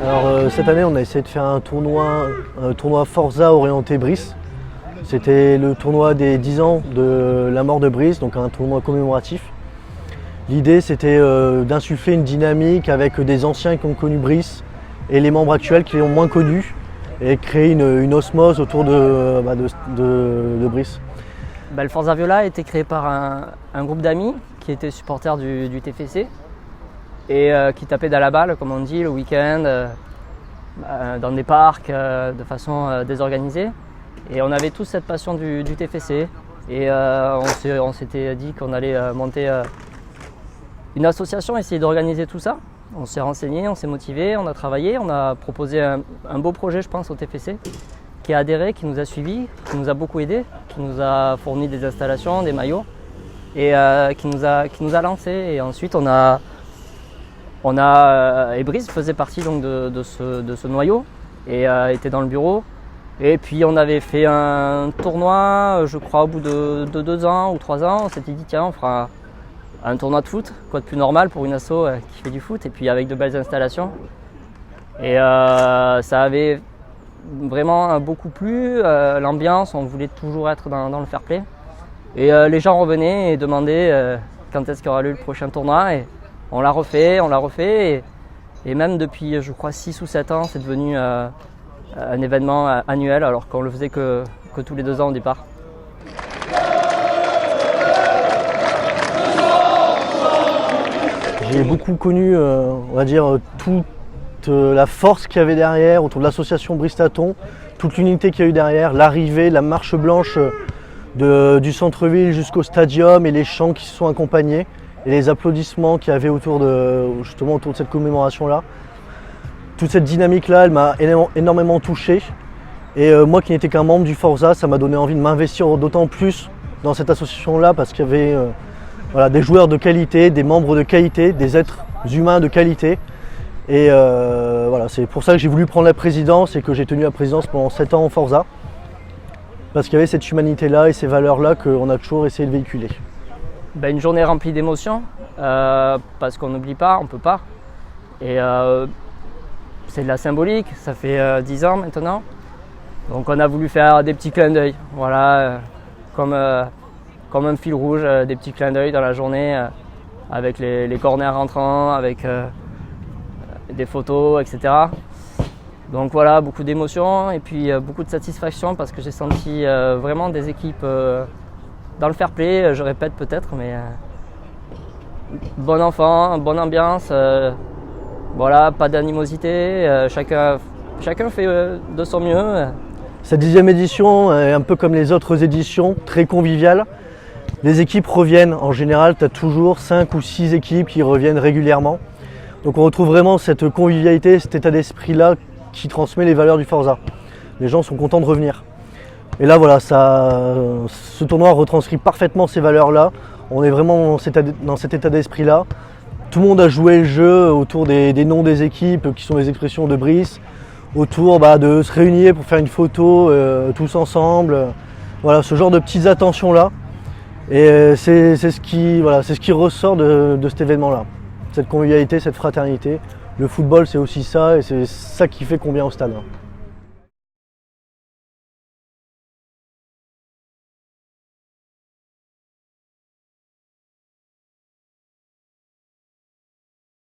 Alors cette année on a essayé de faire un tournoi Forza orienté Brice. C'était le tournoi des 10 ans de la mort de Brice, donc un tournoi commémoratif. L'idée c'était d'insuffler une dynamique avec des anciens qui ont connu Brice et les membres actuels qui l'ont moins connu et créer une osmose autour de Brice. Le Forza Viola a été créé par un groupe d'amis qui étaient supporters du TFC et qui tapaient dans la balle, comme on dit, le week-end, dans des parcs, de façon désorganisée. Et on avait tous cette passion du TFC et on s'était dit qu'on allait monter une association, essayer d'organiser tout ça. On s'est renseigné, on s'est motivé, on a travaillé, on a proposé un beau projet, je pense, au TFC, qui a adhéré, qui nous a suivis, qui nous a beaucoup aidés, qui nous a fourni des installations, des maillots et qui nous a lancés. Et ensuite, et Brice faisait partie donc de ce noyau et était dans le bureau. Et puis on avait fait un tournoi, je crois, au bout de 2 ans ou 3 ans. On s'était dit, tiens, on fera un tournoi de foot, quoi de plus normal pour une asso qui fait du foot, et puis avec de belles installations. Et ça avait vraiment beaucoup plu, l'ambiance, on voulait toujours être dans le fair play. Et les gens revenaient et demandaient quand est-ce qu'il y aura lieu le prochain tournoi. Et on l'a refait. Et même depuis, je crois, 6 ou 7 ans, c'est devenu un événement annuel, alors qu'on le faisait que tous les 2 ans au départ. J'ai beaucoup connu, on va dire, toute la force qu'il y avait derrière, autour de l'association Brice-Taton, toute l'unité qu'il y a eu derrière, l'arrivée, la marche blanche du centre-ville jusqu'au stadium et les chants qui se sont accompagnés et les applaudissements qu'il y avait autour de cette commémoration-là. Toute cette dynamique-là, elle m'a énormément touché. Et moi qui n'étais qu'un membre du Forza, ça m'a donné envie de m'investir d'autant plus dans cette association-là parce qu'il y avait des joueurs de qualité, des membres de qualité, des êtres humains de qualité. Et c'est pour ça que j'ai voulu prendre la présidence et que j'ai tenu la présidence pendant 7 ans en Forza. Parce qu'il y avait cette humanité-là et ces valeurs-là qu'on a toujours essayé de véhiculer. Une journée remplie d'émotions, parce qu'on n'oublie pas, on ne peut pas. Et c'est de la symbolique, ça fait 10 ans maintenant. Donc on a voulu faire des petits clins d'œil, comme un fil rouge, des petits clins d'œil dans la journée, avec les corners rentrants, avec des photos, etc. Donc voilà, beaucoup d'émotions et puis beaucoup de satisfaction parce que j'ai senti vraiment des équipes dans le fair play, je répète peut-être, mais bon enfant, bonne ambiance, pas d'animosité, chacun fait de son mieux. Cette 10e édition est un peu comme les autres éditions, très conviviale. Les équipes reviennent, en général, tu as toujours 5 ou 6 équipes qui reviennent régulièrement. Donc on retrouve vraiment cette convivialité, cet état d'esprit-là qui transmet les valeurs du Forza. Les gens sont contents de revenir. Et là ce tournoi retranscrit parfaitement ces valeurs-là. On est vraiment dans cet état d'esprit-là. Tout le monde a joué le jeu autour des noms des équipes qui sont les expressions de Brice, autour de se réunir pour faire une photo tous ensemble. Ce genre de petites attentions-là. Et c'est ce qui ressort de cet événement-là. Cette convivialité, cette fraternité. Le football, c'est aussi ça et c'est ça qui fait qu'on vient au stade.